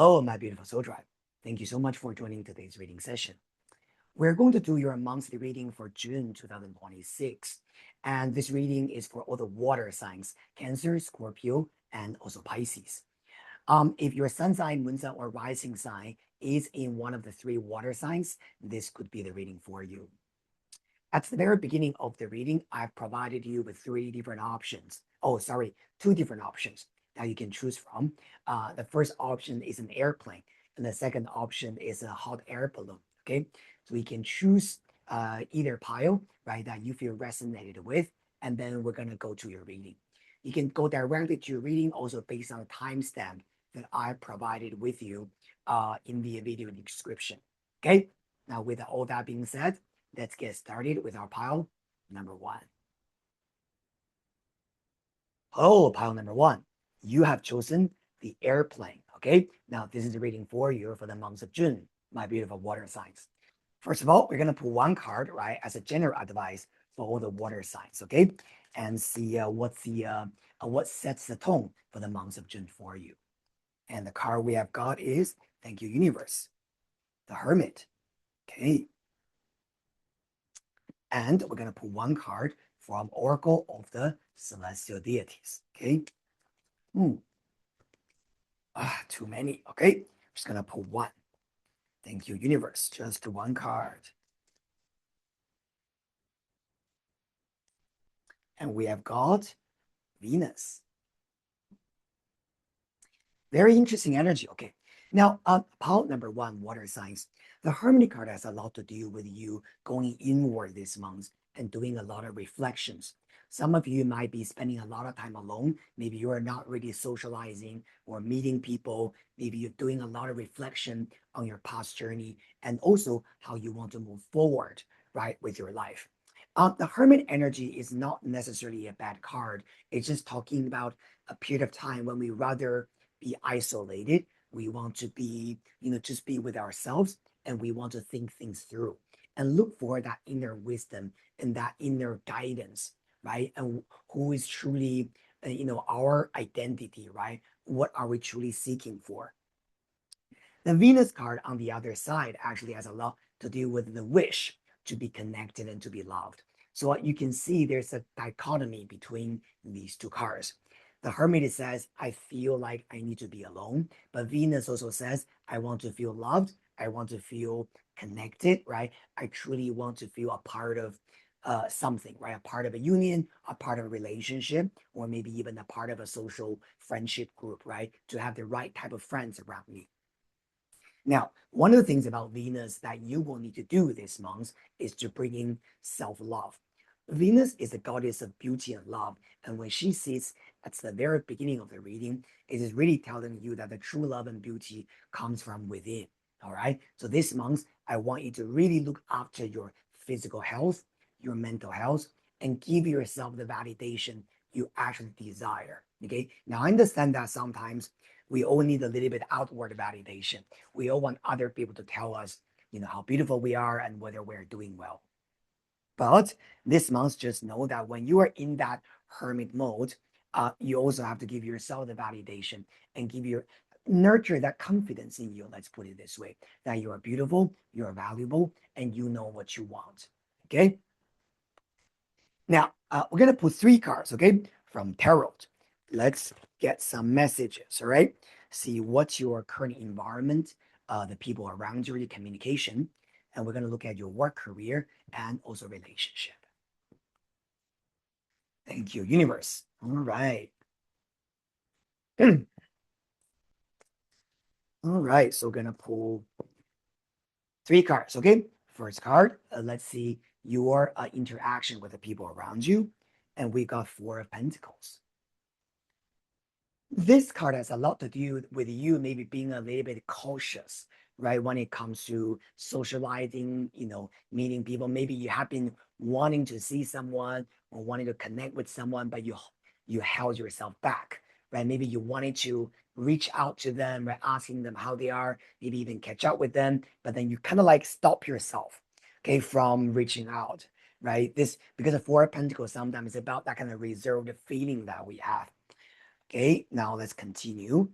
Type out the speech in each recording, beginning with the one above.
Hello, my beautiful soul tribe. Thank you so much for joining today's reading session. We're going to do your monthly reading for June 2026. And this reading is for all the water signs, Cancer, Scorpio, and also Pisces. If your sun sign, moon sign, or rising sign is in one of the three water signs, this could be the reading for you. At the very beginning of the reading, I've provided you with two different options that you can choose from. The first option is an airplane, and the second option is a hot air balloon. Okay, so you can choose either pile, right, that you feel resonated with, and then we're gonna go to your reading. You can go directly to your reading also based on the timestamp that I provided with you in the video description. Okay, now with all that being said, let's get started with our pile number one. Hello, pile number one. You have chosen the airplane. Okay, now this is the reading for you for the month of June, my beautiful water signs. First of all, we're gonna pull one card, right, as a general advice for all the water signs, okay, and see what sets the tone for the month of June for you. And the card we have got is Thank You, Universe, the Hermit. Okay, and we're gonna pull one card from Oracle of the Celestial Deities. Okay. Too many. Okay. I'm just gonna pull one. Thank you, universe. Just one card. And we have got Venus. Very interesting energy. Okay. Now, pile number one, water signs. The Hermit card has a lot to do with you going inward this month and doing a lot of reflections. Some of you might be spending a lot of time alone. Maybe you are not really socializing or meeting people. Maybe you're doing a lot of reflection on your past journey and also how you want to move forward, right, with your life. The Hermit energy is not necessarily a bad card. It's just talking about a period of time when we rather be isolated. We want to be, just be with ourselves, and we want to think things through and look for that inner wisdom and that inner guidance, right? And who is truly, our identity, right? What are we truly seeking for? The Venus card on the other side actually has a lot to do with the wish to be connected and to be loved. So you can see there's a dichotomy between these two cards. The Hermit says, I feel like I need to be alone. But Venus also says, I want to feel loved. I want to feel connected, right? I truly want to feel a part of something, right? A part of a union, a part of a relationship, or maybe even a part of a social friendship group, right? To have the right type of friends around me. Now, one of the things about Venus that you will need to do this month is to bring in self-love. Venus is the goddess of beauty and love. And when she sits at the very beginning of the reading, it is really telling you that the true love and beauty comes from within. All right. So this month, I want you to really look after your physical health, your mental health, and give yourself the validation you actually desire. Okay. Now, I understand that sometimes we all need a little bit outward validation. We all want other people to tell us, how beautiful we are and whether we're doing well. But this month, just know that when you are in that hermit mode, you also have to give yourself the validation and nurture that confidence in you. Let's put it this way, that you are beautiful, you are valuable, and you know what you want. Okay. Now, we're going to put three cards, okay, from Tarot. Let's get some messages, all right? See what's your current environment, the people around you, your communication, and we're going to look at your work career and also relationship. Thank you, universe. All right. All right, so we're going to pull three cards, okay? First card, let's see your interaction with the people around you, and we got Four of Pentacles. This card has a lot to do with you maybe being a little bit cautious, right? When it comes to socializing, meeting people. Maybe you have been wanting to see someone or wanting to connect with someone, but you held yourself back, right? Maybe you wanted to reach out to them, right? Asking them how they are, maybe even catch up with them, but then you kind of like stop yourself, okay, from reaching out, right? This, because the Four of Pentacles sometimes is about that kind of reserved feeling that we have. Okay, now let's continue.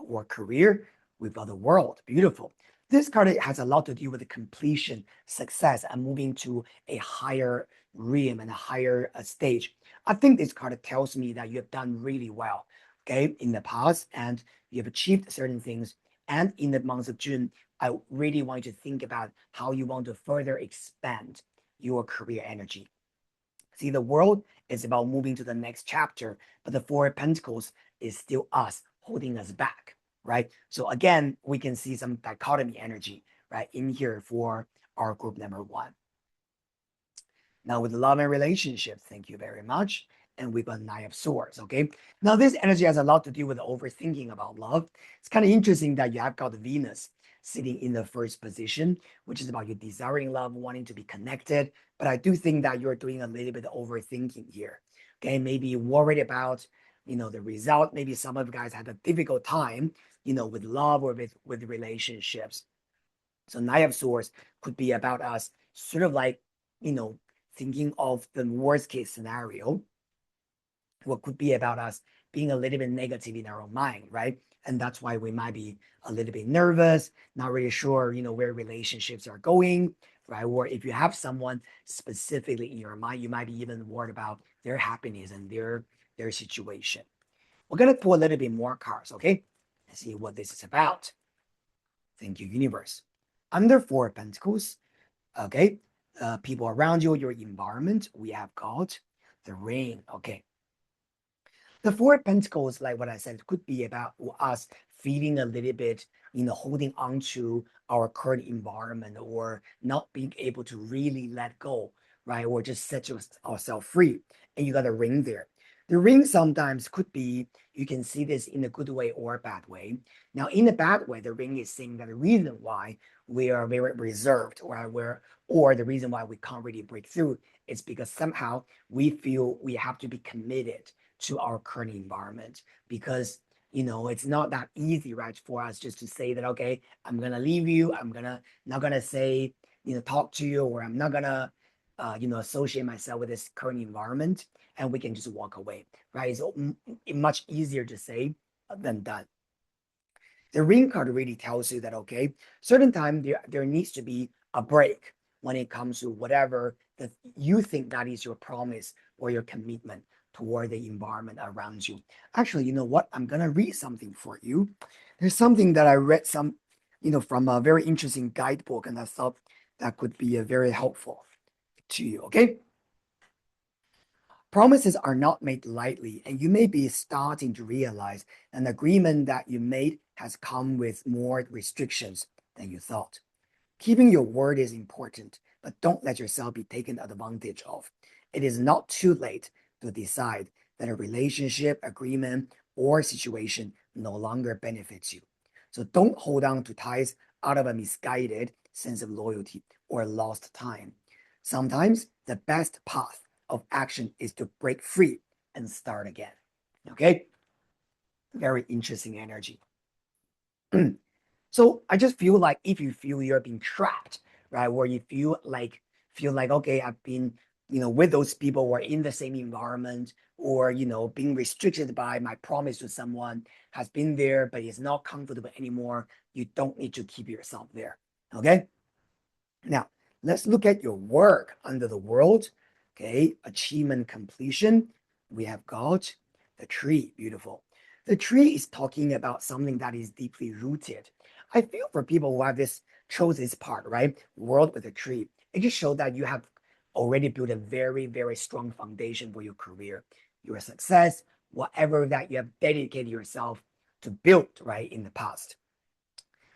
or career, we've got the world. Beautiful. This card has a lot to do with the completion, success, and moving to a higher realm and a higher stage. I think this card tells me that you have done really well, okay, in the past, and you have achieved certain things. And in the month of June, I really want you to think about how you want to further expand your career energy. See, the world is about moving to the next chapter, but the Four of Pentacles is still us holding us back, right? So again, we can see some dichotomy energy, right, in here for our group number one. Now with love and relationships, thank you very much. And we've got Nine of Swords, okay? Now this energy has a lot to do with overthinking about love. It's kind of interesting that you have got Venus sitting in the first position, which is about you desiring love, wanting to be connected. But I do think that you're doing a little bit of overthinking here, okay? Maybe worried about, the result. Maybe some of you guys had a difficult time, with love or with relationships. So Nine of Swords could be about us sort of like, you know, thinking of the worst case scenario, what could be about us being a little bit negative in our own mind, right? And that's why we might be a little bit nervous, not really sure, where relationships are going, right? Or if you have someone specifically in your mind, you might be even worried about their happiness and their situation. We're gonna pull a little bit more cards, okay? Let's see what this is about. Thank you, universe. Under Four of Pentacles, okay, people around you, your environment, we have got the Ring, okay. The Four of Pentacles, like what I said, could be about us feeling a little bit, holding on to our current environment or not being able to really let go, right? Or just set ourselves free. And you got a ring there. The ring sometimes could be, you can see this in a good way or a bad way. Now, in a bad way, the ring is saying that the reason why we are very reserved or the reason why we can't really break through is because somehow we feel we have to be committed to our current environment because it's not that easy, right, for us just to say that, okay, I'm gonna leave you, I'm gonna not gonna say, talk to you, or I'm not gonna associate myself with this current environment, and we can just walk away, right? It's much easier to say than done. The ring card really tells you that, okay, certain time there needs to be a break when it comes to whatever that you think that is your promise or your commitment toward the environment around you. Actually, you know what? I'm gonna read something for you. There's something that I read from a very interesting guidebook, and I thought that could be a very helpful to you. Okay. Promises are not made lightly, and you may be starting to realize an agreement that you made has come with more restrictions than you thought. Keeping your word is important, but don't let yourself be taken advantage of. It is not too late to decide that a relationship, agreement, or situation no longer benefits you. So don't hold on to ties out of a misguided sense of loyalty or lost time. Sometimes the best path of action is to break free and start again. Okay? Very interesting energy. So I just feel like if you feel you're being trapped, right, where you feel like okay, I've been with those people who are in the same environment, or being restricted by my promise to someone has been there, but is not comfortable anymore. You don't need to keep yourself there. Okay. Now, let's look at your work under the world. Okay, achievement completion. We have got the tree. Beautiful. The tree is talking about something that is deeply rooted. I feel for people who have chose this part, right? World with a tree. It just shows that you have already built a very, very strong foundation for your career, your success, whatever that you have dedicated yourself to build, right, in the past.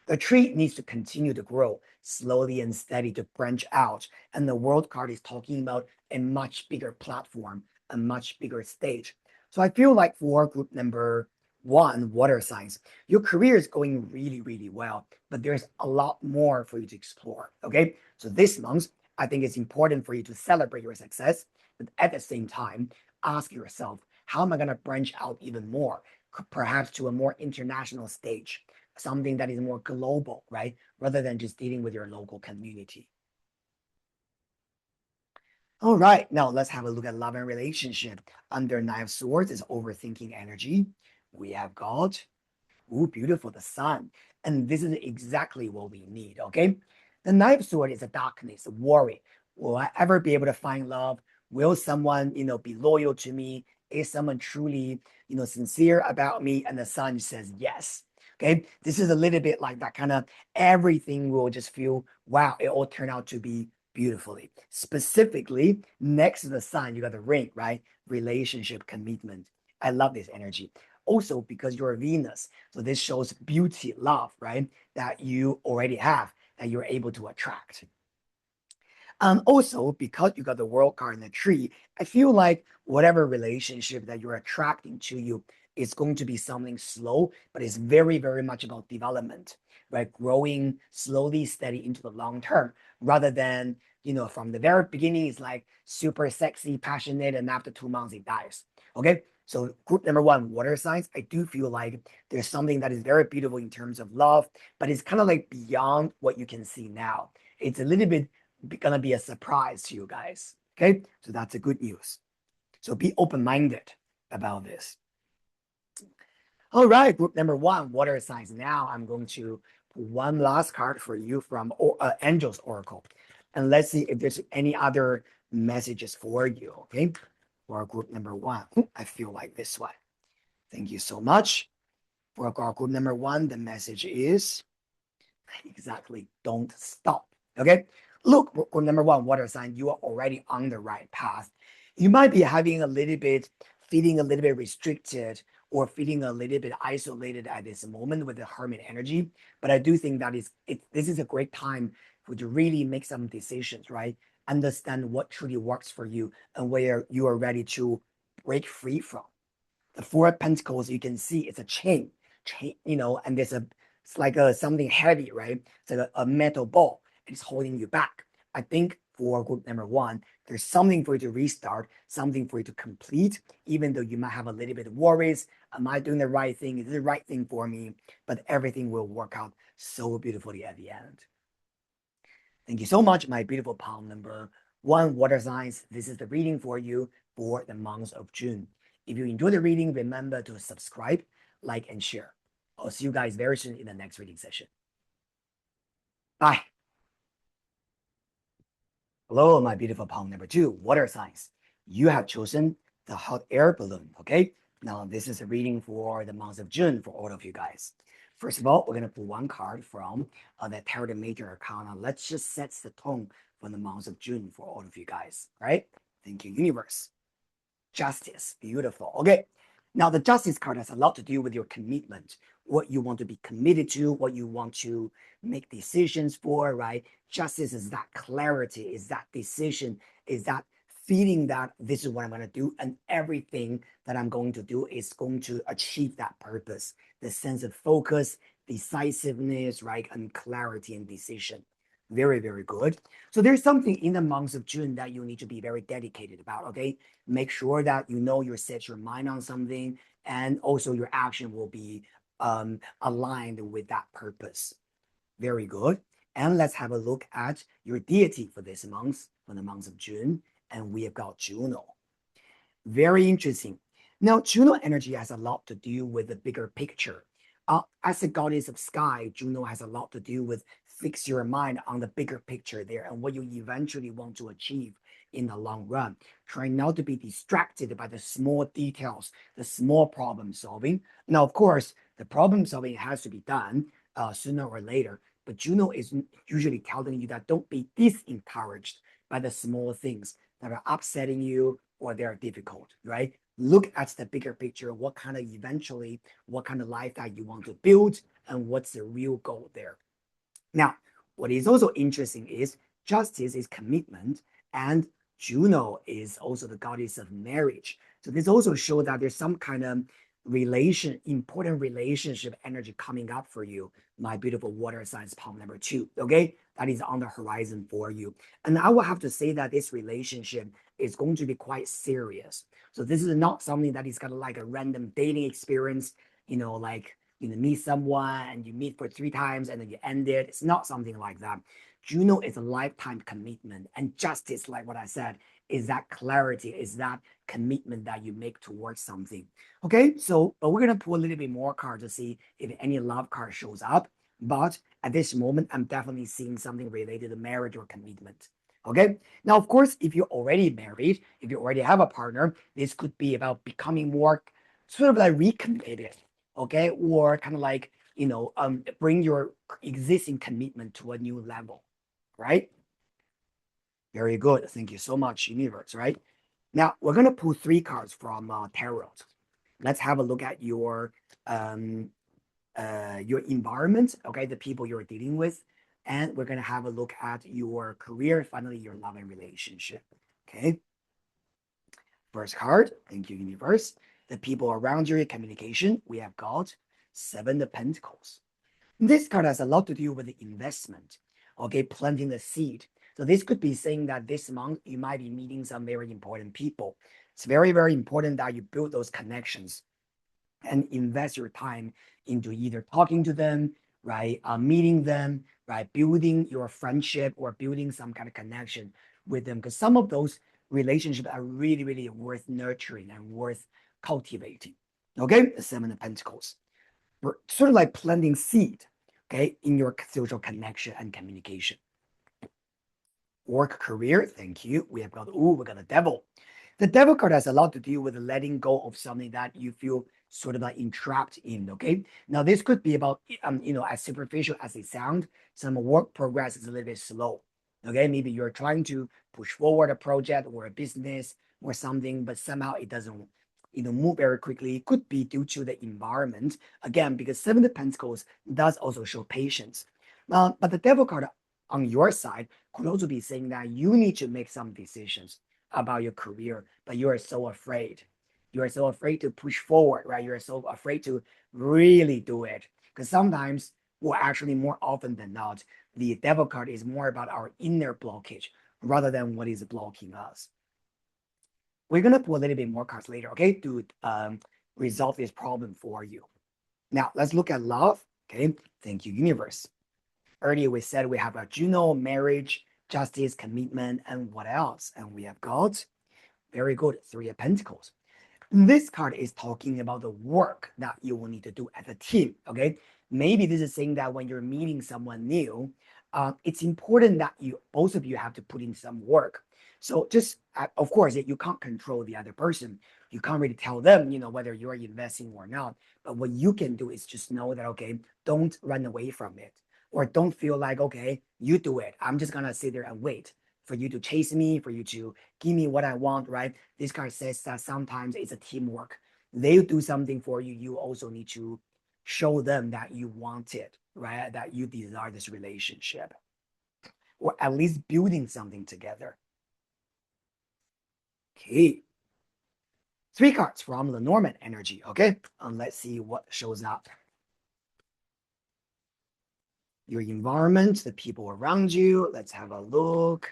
The tree needs to continue to grow slowly and steady to branch out. And the world card is talking about a much bigger platform, a much bigger stage. So I feel like for group number one, water signs, your career is going really, really well, but there's a lot more for you to explore. Okay. So this month, I think it's important for you to celebrate your success, but at the same time, ask yourself, how am I going to branch out even more, perhaps to a more international stage? Something that is more global, right? Rather than just dealing with your local community. All right, now let's have a look at love and relationship. Under Nine of Swords is overthinking energy. We have got Ooh, beautiful, the sun. And this is exactly what we need, okay? The Knight of Swords is a darkness, a worry. Will I ever be able to find love? Will someone, be loyal to me? Is someone truly, sincere about me? And the sun says yes. Okay. This is a little bit like that kind of everything will just feel, wow, it all turned out to be beautifully. Specifically, next to the sun, you got the ring, right? Relationship, commitment. I love this energy. Also, because you're Venus. So this shows beauty, love, right? That you already have, that you're able to attract. Also, because you got the world card in the tree, I feel like whatever relationship that you're attracting to you is going to be something slow, but it's very, very much about development, right? Growing slowly, steady into the long term, rather than, from the very beginning, it's like super sexy, passionate, and after 2 months, it dies. Okay. So, group number one, water signs, I do feel like there's something that is very beautiful in terms of love, but it's kind of like beyond what you can see now. It's a little bit gonna be a surprise to you guys. Okay, so that's a good news. So be open-minded about this. All right, group number one, water signs. Now I'm going to pull one last card for you from Angel's Oracle, and let's see if there's any other messages for you. Okay, for group number one, I feel like this one. Thank you so much. For our group number one, the message is exactly don't stop. Okay. Look, number one, water sign, you are already on the right path. You might be having a little bit, feeling a little bit restricted or feeling a little bit isolated at this moment with the hermit energy. But I do think that this is a great time for you to really make some decisions, right? Understand what truly works for you and where you are ready to break free from. The Four of Pentacles, you can see it's a chain, and it's like something heavy, right? It's like a metal ball. It's holding you back. I think for group number one, there's something for you to restart, something for you to complete, even though you might have a little bit of worries. Am I doing the right thing? Is it the right thing for me? But everything will work out so beautifully at the end. Thank you so much, my beautiful palm number one water signs. This is the reading for you for the month of June. If you enjoy the reading, remember to subscribe, like, and share. I'll see you guys very soon in the next reading session. Bye. Hello, my beautiful palm number two, water signs. You have chosen the hot air balloon, okay? Now, this is a reading for the month of June for all of you guys. First of all, we're going to pull one card from the Tarot Major Arcana. Let's just set the tone for the month of June for all of you guys, right? Thank you, universe. Justice, beautiful. Okay, now the Justice card has a lot to do with your commitment, what you want to be committed to, what you want to make decisions for, right? Justice is that clarity, is that decision, is that feeling that this is what I'm going to do, and everything that I'm going to do is going to achieve that purpose. The sense of focus, decisiveness, right, and clarity and decision. Very, very good. So there's something in the month of June that you need to be very dedicated about, okay? Make sure that you set your mind on something, and also your action will be aligned with that purpose. Very good. And let's have a look at your deity for this month, for the month of June. And we have got Juno. Very interesting. Now, Juno energy has a lot to do with the bigger picture. As a goddess of sky, Juno has a lot to do with fix your mind on the bigger picture there and what you eventually want to achieve in the long run. Try not to be distracted by the small details, the small problem solving. Now, of course, the problem solving has to be done sooner or later, but Juno is usually telling you that don't be disencouraged by the small things that are upsetting you or they are difficult, right? Look at the bigger picture, what kind of life that you want to build and what's the real goal there. Now, what is also interesting is justice is commitment, and Juno is also the goddess of marriage. So this also shows that there's some kind of important relationship energy coming up for you, my beautiful water signs palm number two. Okay, that is on the horizon for you. And I will have to say that this relationship is going to be quite serious. So this is not something that is kind of like a random dating experience, like meet someone and you meet for 3 times and then you end it. It's not something like that. Juno is a lifetime commitment, and justice, like what I said, is that clarity, is that commitment that you make towards something. Okay, so but we're gonna pull a little bit more cards to see if any love card shows up. But at this moment, I'm definitely seeing something related to marriage or commitment. Okay, now of course, if you're already married, if you already have a partner, this could be about becoming more sort of like recommitted, okay, or kind of like bring your existing commitment to a new level, right? Very good. Thank you so much, universe, right? Now we're gonna pull three cards from tarot. Let's have a look at um your environment, okay, the people you're dealing with, and we're gonna have a look at your career, finally your love and relationship. Okay. First card, thank you, universe. The people around you, your communication. We have got Seven of Pentacles. This card has a lot to do with the investment, okay, planting the seed. So this could be saying that this month you might be meeting some very important people. It's very, very important that you build those connections and invest your time into either talking to them, right, meeting them, right, building your friendship or building some kind of connection with them. Because some of those relationships are really, really worth nurturing and worth cultivating. Okay, the Seven of Pentacles. We're sort of like planting seed, okay, in your social connection and communication. Work career, thank you. We got the devil. The devil card has a lot to do with letting go of something that you feel sort of like entrapped in. Okay. Now this could be about as superficial as it sounds, some work progress is a little bit slow. Okay, maybe you're trying to push forward a project or a business or something, but somehow it doesn't move very quickly. It could be due to the environment. Again, because Seven of Pentacles does also show patience. But the devil card on your side could also be saying that you need to make some decisions about your career, but you are so afraid. You are so afraid to push forward, right? You're so afraid to really do it. Because sometimes, well, actually, more often than not, the devil card is more about our inner blockage rather than what is blocking us. We're going to pull a little bit more cards later, okay, to resolve this problem for you. Now, let's look at love, okay? Thank you, universe. Earlier, we said we have a Juno, marriage, justice, commitment, and what else? And we have got, very good, Three of Pentacles. This card is talking about the work that you will need to do as a team, okay? Maybe this is saying that when you're meeting someone new, it's important that both of you have to put in some work. So just, of course, you can't control the other person. You can't really tell them, whether you're investing or not. But what you can do is just know that, okay, don't run away from it. Or don't feel like, okay, you do it. I'm just gonna sit there and wait for you to chase me, for you to give me what I want, right? This card says that sometimes it's a teamwork. They do something for you. You also need to show them that you want it, right? That you desire this relationship, or at least building something together. Okay. Three cards from the Norman energy. Okay. And let's see what shows up. Your environment, the people around you. Let's have a look.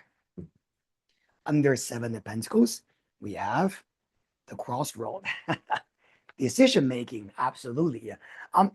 Under Seven of Pentacles, we have the crossroad. Decision making, absolutely.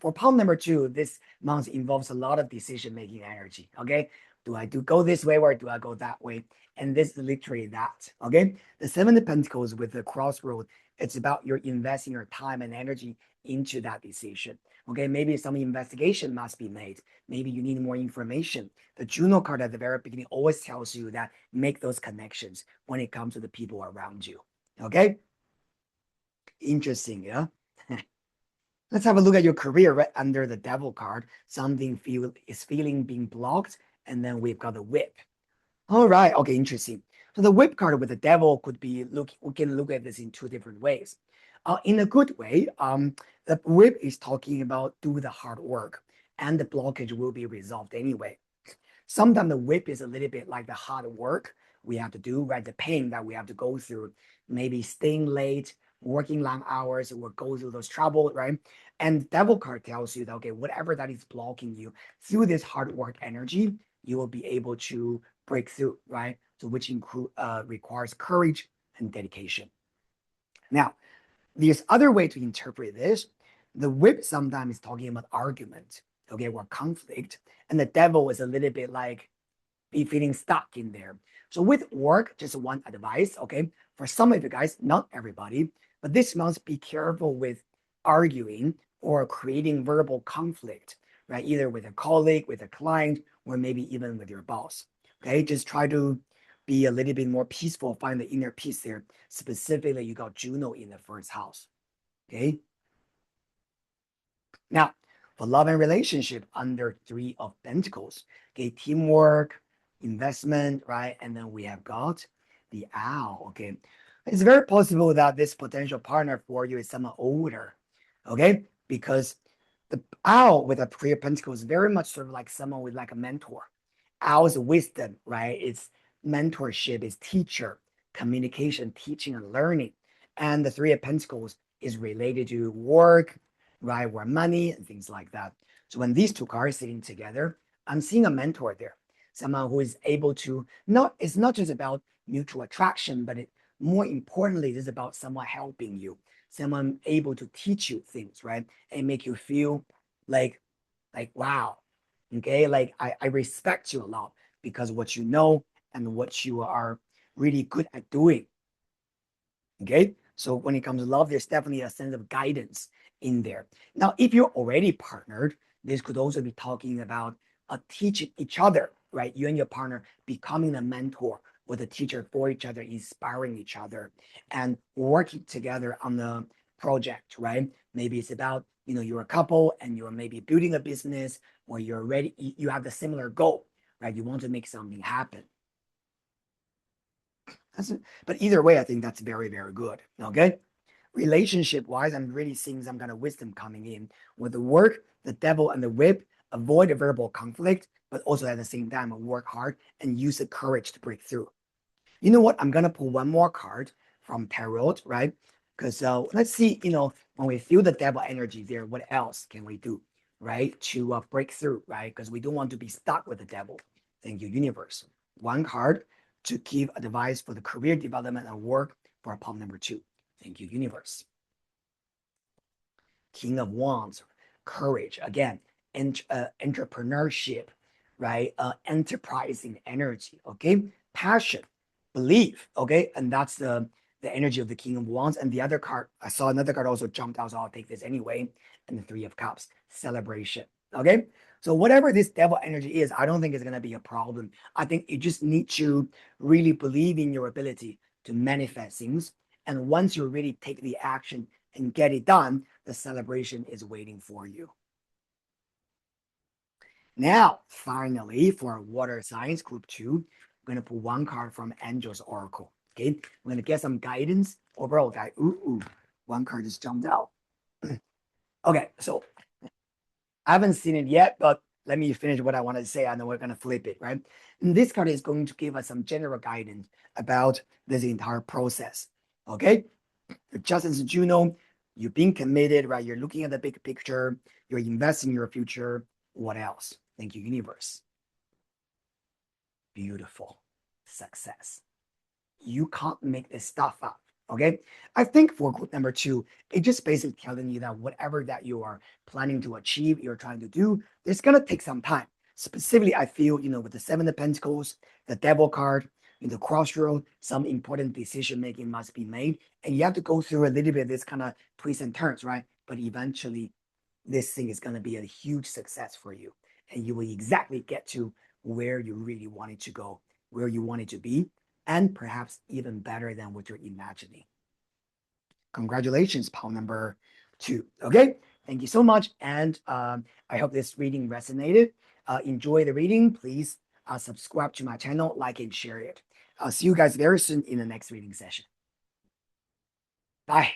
For palm number two, this month involves a lot of decision making energy. Okay, do I go this way or do I go that way? And this is literally that. Okay, the Seven of Pentacles with the crossroad, it's about your investing your time and energy into that decision. Okay, maybe some investigation must be made. Maybe you need more information. The Juno card at the very beginning always tells you that make those connections when it comes to the people around you. Okay, interesting, yeah. Let's have a look at your career right under the devil card. Something is feeling being blocked, and then we've got the whip. All right, okay, interesting. So the whip card with the devil could be we can look at this in two different ways. In a good way, the whip is talking about do the hard work, and the blockage will be resolved anyway. Sometimes the whip is a little bit like the hard work we have to do, right? The pain that we have to go through, maybe staying late, working long hours, or go through those trouble, right? And devil card tells you that, okay, whatever that is blocking you through this hard work energy, you will be able to break through, right? So which requires courage and dedication. Now, there's other way to interpret this. The whip sometimes is talking about argument, okay, or conflict, and the devil is a little bit like be feeling stuck in there. So with work, just one advice, okay? For some of you guys, not everybody, but this month, be careful with arguing or creating verbal conflict, right? Either with a colleague, with a client, or maybe even with your boss. Okay, just try to be a little bit more peaceful, find the inner peace there. Specifically, you got Juno in the first house. Okay. Now, for love and relationship under Three of Pentacles, okay, teamwork, investment, right? And then we have got the owl, okay? It's very possible that this potential partner for you is someone older, okay? Because the owl with a Three of Pentacles is very much sort of like someone with like a mentor. Owl's wisdom, right? It's mentorship, it's teacher, communication, teaching, and learning. And the Three of Pentacles is related to work, right? Where money and things like that. So when these two cards sitting together, I'm seeing a mentor there, someone who is able to it's not just about mutual attraction, but more importantly, it's about someone helping you, someone able to teach you things, right? And make you feel like, wow, okay, like I respect you a lot because what you know and what you are really good at doing. Okay, so when it comes to love, there's definitely a sense of guidance in there. Now, if you're already partnered, this could also be talking about teaching each other, right? You and your partner becoming a mentor or the teacher for each other, inspiring each other, and working together on the project, right? Maybe it's about, you're a couple and you're maybe building a business, or you're ready, you have the similar goal, right? You want to make something happen. But either way, I think that's very, very good. Okay. Relationship wise, I'm really seeing some kind of wisdom coming in with the work, the devil, and the whip. Avoid a verbal conflict, but also at the same time, work hard and use the courage to break through. You know what? I'm gonna pull one more card from tarot, right? Because let's see, when we feel the devil energy there, what else can we do, right? To break through, right? Because we don't want to be stuck with the devil. Thank you, universe. One card to give advice for the career development and work for palm number 2. Thank you, universe. King of Wands, courage, again, entrepreneurship, right? Enterprising energy, okay? Passion, belief, okay? And that's the energy of the King of Wands. And the other card, I saw another card also jumped out, so I'll take this anyway. And the Three of Cups, celebration, okay? So whatever this devil energy is, I don't think it's going to be a problem. I think you just need to really believe in your ability to manifest things. And once you really take the action and get it done, the celebration is waiting for you. Now, finally, for water signs, group 2, I'm going to pull one card from Angel's Oracle. Okay, we're going to get some guidance. Overall, guy, one card just jumped out. Okay, so I haven't seen it yet, but let me finish what I want to say, and then we're going to flip it, right? And this card is going to give us some general guidance about this entire process. Okay, just as Juno, you're being committed, right? You're looking at the big picture, you're investing in your future. What else? Thank you, universe. Beautiful success. You can't make this stuff up. Okay. I think for group number 2, it just basically telling you that whatever that you are planning to achieve, you're trying to do, it's going to take some time. Specifically, I feel, with the 7 of Pentacles, the devil card, in the crossroad, some important decision making must be made. And you have to go through a little bit of this kind of twists and turns, right? But eventually, this thing is going to be a huge success for you. And you will exactly get to where you really wanted to go, where you wanted to be, and perhaps even better than what you're imagining. Congratulations, pal number 2. Okay, thank you so much. And I hope this reading resonated. Enjoy the reading. Please subscribe to my channel, like and share it. I'll see you guys very soon in the next reading session. Bye.